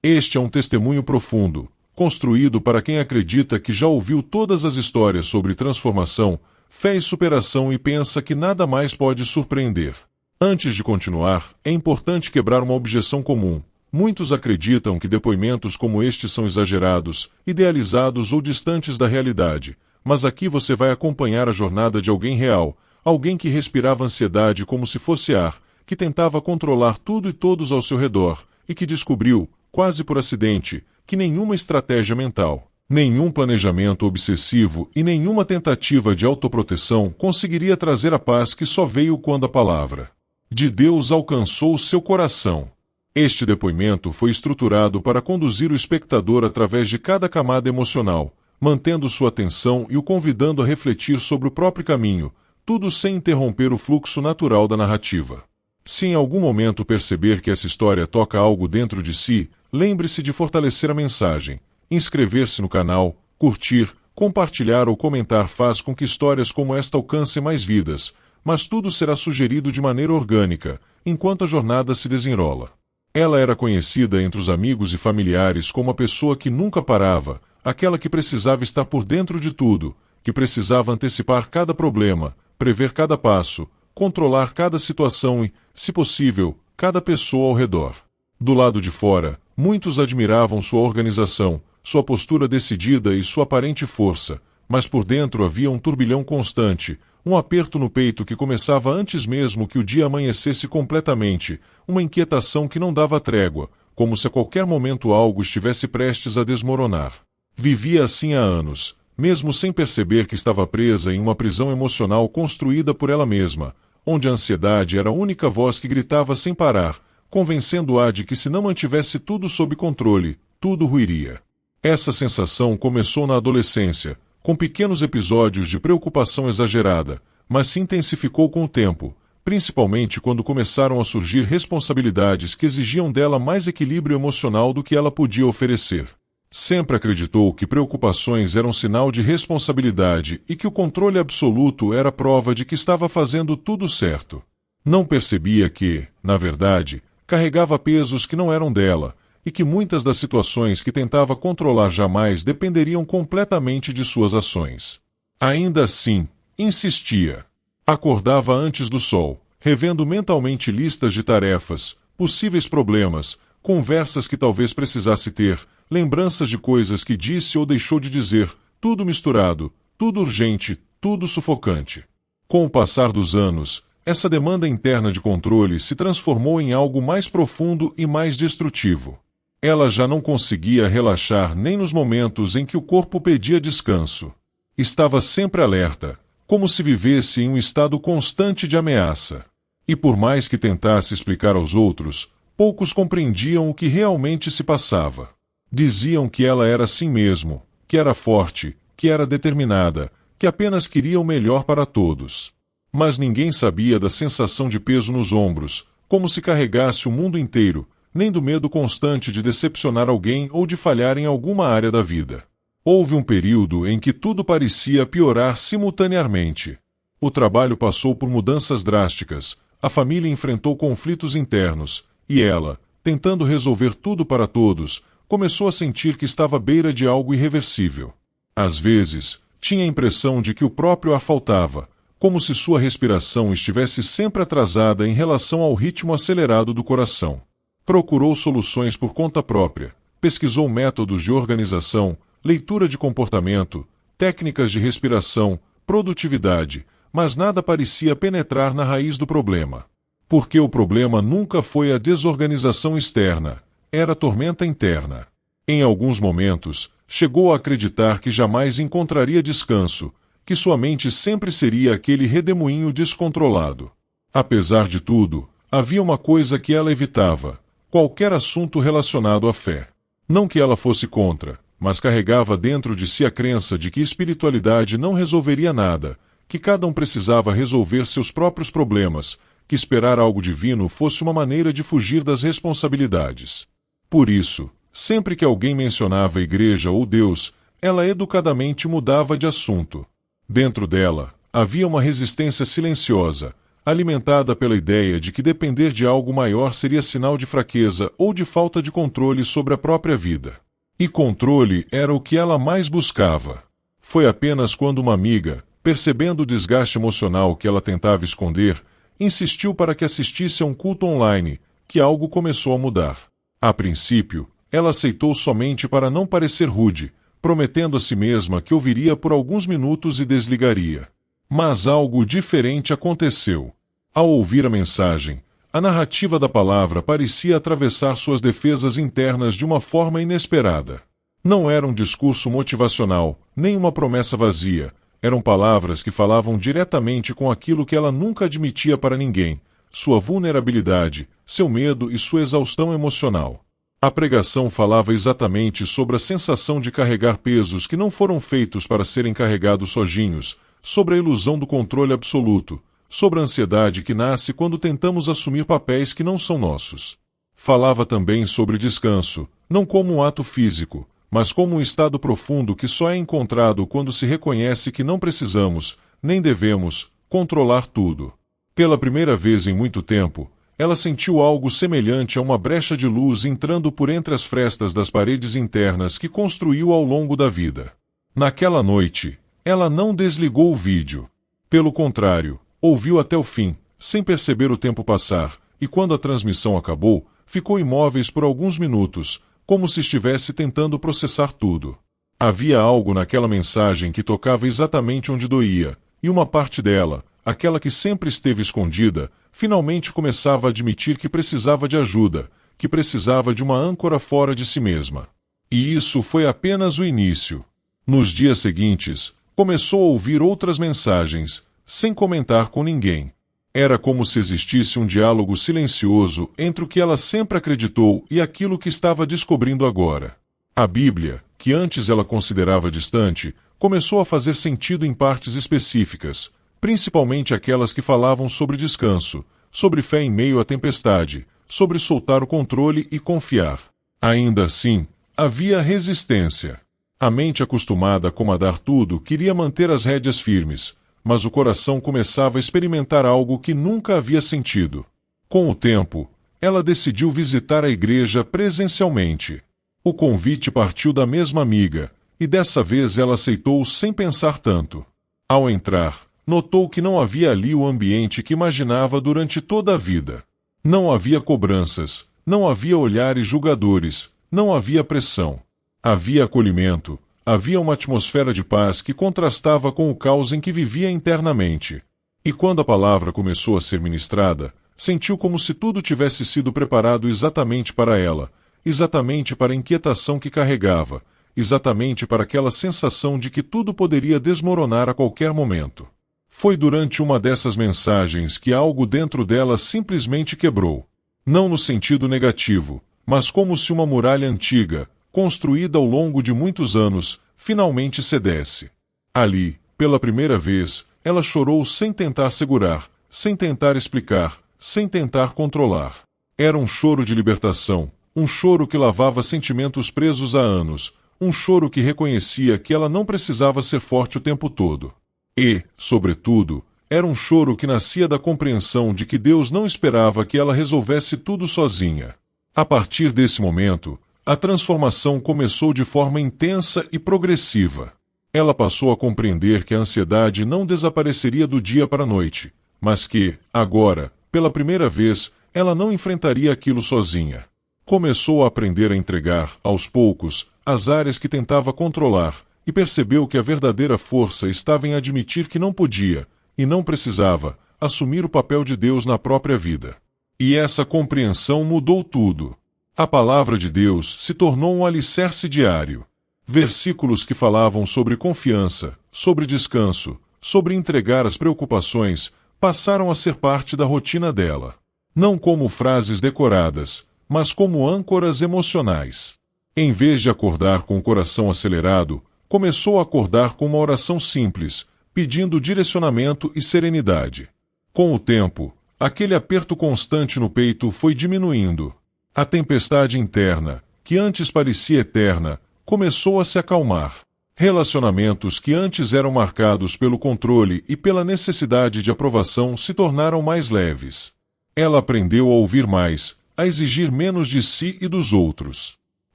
Este é um testemunho profundo, construído para quem acredita que já ouviu todas as histórias sobre transformação, fé e superação e pensa que nada mais pode surpreender. Antes de continuar, é importante quebrar uma objeção comum. Muitos acreditam que depoimentos como este são exagerados, idealizados ou distantes da realidade, mas aqui você vai acompanhar a jornada de alguém real, alguém que respirava ansiedade como se fosse ar, que tentava controlar tudo e todos ao seu redor, e que descobriu, quase por acidente, que nenhuma estratégia mental, nenhum planejamento obsessivo e nenhuma tentativa de autoproteção conseguiria trazer a paz que só veio quando a palavra de Deus alcançou seu coração. Este depoimento foi estruturado para conduzir o espectador através de cada camada emocional, mantendo sua atenção e o convidando a refletir sobre o próprio caminho, tudo sem interromper o fluxo natural da narrativa. Se em algum momento perceber que essa história toca algo dentro de si, lembre-se de fortalecer a mensagem. Inscrever-se no canal, curtir, compartilhar ou comentar faz com que histórias como esta alcancem mais vidas, mas tudo será sugerido de maneira orgânica, enquanto a jornada se desenrola. Ela era conhecida entre os amigos e familiares como a pessoa que nunca parava, aquela que precisava estar por dentro de tudo, que precisava antecipar cada problema, prever cada passo, controlar cada situação e, se possível, cada pessoa ao redor. Do lado de fora, muitos admiravam sua organização, sua postura decidida e sua aparente força, mas por dentro havia um turbilhão constante, um aperto no peito que começava antes mesmo que o dia amanhecesse completamente, uma inquietação que não dava trégua, como se a qualquer momento algo estivesse prestes a desmoronar. Vivia assim há anos, mesmo sem perceber que estava presa em uma prisão emocional construída por ela mesma, onde a ansiedade era a única voz que gritava sem parar, convencendo-a de que se não mantivesse tudo sob controle, tudo ruiria. Essa sensação começou na adolescência, com pequenos episódios de preocupação exagerada, mas se intensificou com o tempo, principalmente quando começaram a surgir responsabilidades que exigiam dela mais equilíbrio emocional do que ela podia oferecer. Sempre acreditou que preocupações eram sinal de responsabilidade e que o controle absoluto era prova de que estava fazendo tudo certo. Não percebia que, na verdade, carregava pesos que não eram dela, e que muitas das situações que tentava controlar jamais dependeriam completamente de suas ações. Ainda assim, insistia. Acordava antes do sol, revendo mentalmente listas de tarefas, possíveis problemas, conversas que talvez precisasse ter, lembranças de coisas que disse ou deixou de dizer, tudo misturado, tudo urgente, tudo sufocante. Com o passar dos anos, essa demanda interna de controle se transformou em algo mais profundo e mais destrutivo. Ela já não conseguia relaxar nem nos momentos em que o corpo pedia descanso. Estava sempre alerta, como se vivesse em um estado constante de ameaça. E por mais que tentasse explicar aos outros, poucos compreendiam o que realmente se passava. Diziam que ela era assim mesmo, que era forte, que era determinada, que apenas queria o melhor para todos. Mas ninguém sabia da sensação de peso nos ombros, como se carregasse o mundo inteiro, nem do medo constante de decepcionar alguém ou de falhar em alguma área da vida. Houve um período em que tudo parecia piorar simultaneamente. O trabalho passou por mudanças drásticas, a família enfrentou conflitos internos, e ela, tentando resolver tudo para todos, começou a sentir que estava à beira de algo irreversível. Às vezes, tinha a impressão de que o próprio a faltava, como se sua respiração estivesse sempre atrasada em relação ao ritmo acelerado do coração. Procurou soluções por conta própria, pesquisou métodos de organização, leitura de comportamento, técnicas de respiração, produtividade, mas nada parecia penetrar na raiz do problema. Porque o problema nunca foi a desorganização externa, era a tormenta interna. Em alguns momentos, chegou a acreditar que jamais encontraria descanso, que sua mente sempre seria aquele redemoinho descontrolado. Apesar de tudo, havia uma coisa que ela evitava: qualquer assunto relacionado à fé. Não que ela fosse contra, mas carregava dentro de si a crença de que espiritualidade não resolveria nada, que cada um precisava resolver seus próprios problemas, que esperar algo divino fosse uma maneira de fugir das responsabilidades. Por isso, sempre que alguém mencionava a igreja ou Deus, ela educadamente mudava de assunto. Dentro dela, havia uma resistência silenciosa, alimentada pela ideia de que depender de algo maior seria sinal de fraqueza ou de falta de controle sobre a própria vida. E controle era o que ela mais buscava. Foi apenas quando uma amiga, percebendo o desgaste emocional que ela tentava esconder, insistiu para que assistisse a um culto online, que algo começou a mudar. A princípio, ela aceitou somente para não parecer rude, prometendo a si mesma que ouviria por alguns minutos e desligaria. Mas algo diferente aconteceu. Ao ouvir a mensagem, a narrativa da palavra parecia atravessar suas defesas internas de uma forma inesperada. Não era um discurso motivacional, nem uma promessa vazia. Eram palavras que falavam diretamente com aquilo que ela nunca admitia para ninguém: sua vulnerabilidade, seu medo e sua exaustão emocional. A pregação falava exatamente sobre a sensação de carregar pesos que não foram feitos para serem carregados sozinhos, sobre a ilusão do controle absoluto, sobre a ansiedade que nasce quando tentamos assumir papéis que não são nossos. Falava também sobre descanso, não como um ato físico, mas como um estado profundo que só é encontrado quando se reconhece que não precisamos, nem devemos, controlar tudo. Pela primeira vez em muito tempo, ela sentiu algo semelhante a uma brecha de luz entrando por entre as frestas das paredes internas que construiu ao longo da vida. Naquela noite, ela não desligou o vídeo. Pelo contrário, ouviu até o fim, sem perceber o tempo passar, e quando a transmissão acabou, ficou imóvel por alguns minutos, como se estivesse tentando processar tudo. Havia algo naquela mensagem que tocava exatamente onde doía, e uma parte dela, aquela que sempre esteve escondida, finalmente começava a admitir que precisava de ajuda, que precisava de uma âncora fora de si mesma. E isso foi apenas o início. Nos dias seguintes, começou a ouvir outras mensagens, sem comentar com ninguém. Era como se existisse um diálogo silencioso entre o que ela sempre acreditou e aquilo que estava descobrindo agora. A Bíblia, que antes ela considerava distante, começou a fazer sentido em partes específicas, principalmente aquelas que falavam sobre descanso, sobre fé em meio à tempestade, sobre soltar o controle e confiar. Ainda assim, havia resistência. A mente acostumada a comandar tudo queria manter as rédeas firmes, mas o coração começava a experimentar algo que nunca havia sentido. Com o tempo, ela decidiu visitar a igreja presencialmente. O convite partiu da mesma amiga, e dessa vez ela aceitou sem pensar tanto. Ao entrar, notou que não havia ali o ambiente que imaginava durante toda a vida. Não havia cobranças, não havia olhares julgadores, não havia pressão. Havia acolhimento, havia uma atmosfera de paz que contrastava com o caos em que vivia internamente. E quando a palavra começou a ser ministrada, sentiu como se tudo tivesse sido preparado exatamente para ela, exatamente para a inquietação que carregava, exatamente para aquela sensação de que tudo poderia desmoronar a qualquer momento. Foi durante uma dessas mensagens que algo dentro dela simplesmente quebrou. Não no sentido negativo, mas como se uma muralha antiga, construída ao longo de muitos anos, finalmente cedesse. Ali, pela primeira vez, ela chorou sem tentar segurar, sem tentar explicar, sem tentar controlar. Era um choro de libertação, um choro que lavava sentimentos presos há anos, um choro que reconhecia que ela não precisava ser forte o tempo todo. E, sobretudo, era um choro que nascia da compreensão de que Deus não esperava que ela resolvesse tudo sozinha. A partir desse momento, a transformação começou de forma intensa e progressiva. Ela passou a compreender que a ansiedade não desapareceria do dia para a noite, mas que, agora, pela primeira vez, ela não enfrentaria aquilo sozinha. Começou a aprender a entregar, aos poucos, as áreas que tentava controlar, e percebeu que a verdadeira força estava em admitir que não podia, e não precisava, assumir o papel de Deus na própria vida. E essa compreensão mudou tudo. A palavra de Deus se tornou um alicerce diário. Versículos que falavam sobre confiança, sobre descanso, sobre entregar as preocupações, passaram a ser parte da rotina dela. Não como frases decoradas, mas como âncoras emocionais. Em vez de acordar com o coração acelerado, começou a acordar com uma oração simples, pedindo direcionamento e serenidade. Com o tempo, aquele aperto constante no peito foi diminuindo. A tempestade interna, que antes parecia eterna, começou a se acalmar. Relacionamentos que antes eram marcados pelo controle e pela necessidade de aprovação se tornaram mais leves. Ela aprendeu a ouvir mais, a exigir menos de si e dos outros.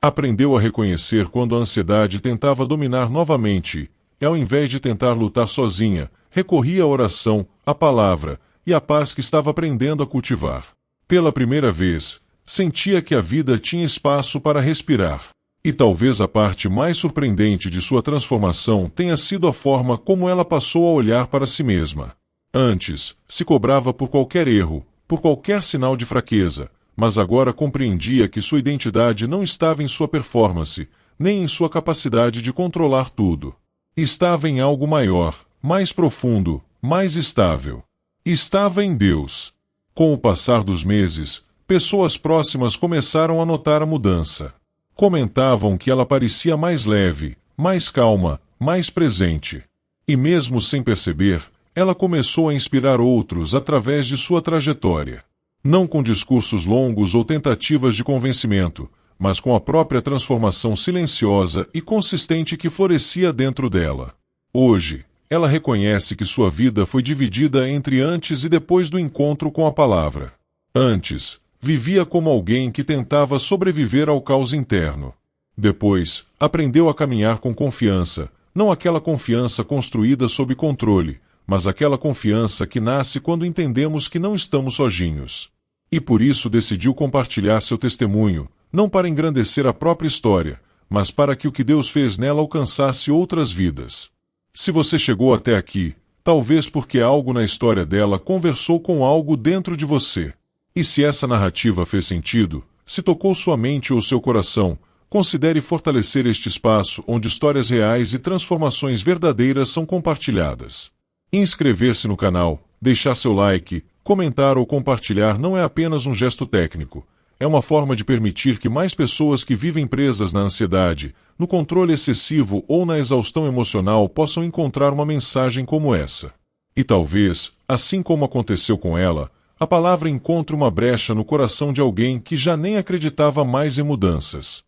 Aprendeu a reconhecer quando a ansiedade tentava dominar novamente, e ao invés de tentar lutar sozinha, recorria à oração, à palavra e à paz que estava aprendendo a cultivar. Pela primeira vez, sentia que a vida tinha espaço para respirar. E talvez a parte mais surpreendente de sua transformação tenha sido a forma como ela passou a olhar para si mesma. Antes, se cobrava por qualquer erro, por qualquer sinal de fraqueza, mas agora compreendia que sua identidade não estava em sua performance, nem em sua capacidade de controlar tudo. Estava em algo maior, mais profundo, mais estável. Estava em Deus. Com o passar dos meses, pessoas próximas começaram a notar a mudança. Comentavam que ela parecia mais leve, mais calma, mais presente. E mesmo sem perceber, ela começou a inspirar outros através de sua trajetória. Não com discursos longos ou tentativas de convencimento, mas com a própria transformação silenciosa e consistente que florescia dentro dela. Hoje, ela reconhece que sua vida foi dividida entre antes e depois do encontro com a palavra. Antes, vivia como alguém que tentava sobreviver ao caos interno. Depois, aprendeu a caminhar com confiança, não aquela confiança construída sob controle, mas aquela confiança que nasce quando entendemos que não estamos sozinhos. E por isso decidiu compartilhar seu testemunho, não para engrandecer a própria história, mas para que o que Deus fez nela alcançasse outras vidas. Se você chegou até aqui, talvez porque algo na história dela conversou com algo dentro de você. E se essa narrativa fez sentido, se tocou sua mente ou seu coração, considere fortalecer este espaço onde histórias reais e transformações verdadeiras são compartilhadas. Inscrever-se no canal, deixar seu like, comentar ou compartilhar não é apenas um gesto técnico. É uma forma de permitir que mais pessoas que vivem presas na ansiedade, no controle excessivo ou na exaustão emocional possam encontrar uma mensagem como essa. E talvez, assim como aconteceu com ela, a palavra encontre uma brecha no coração de alguém que já nem acreditava mais em mudanças.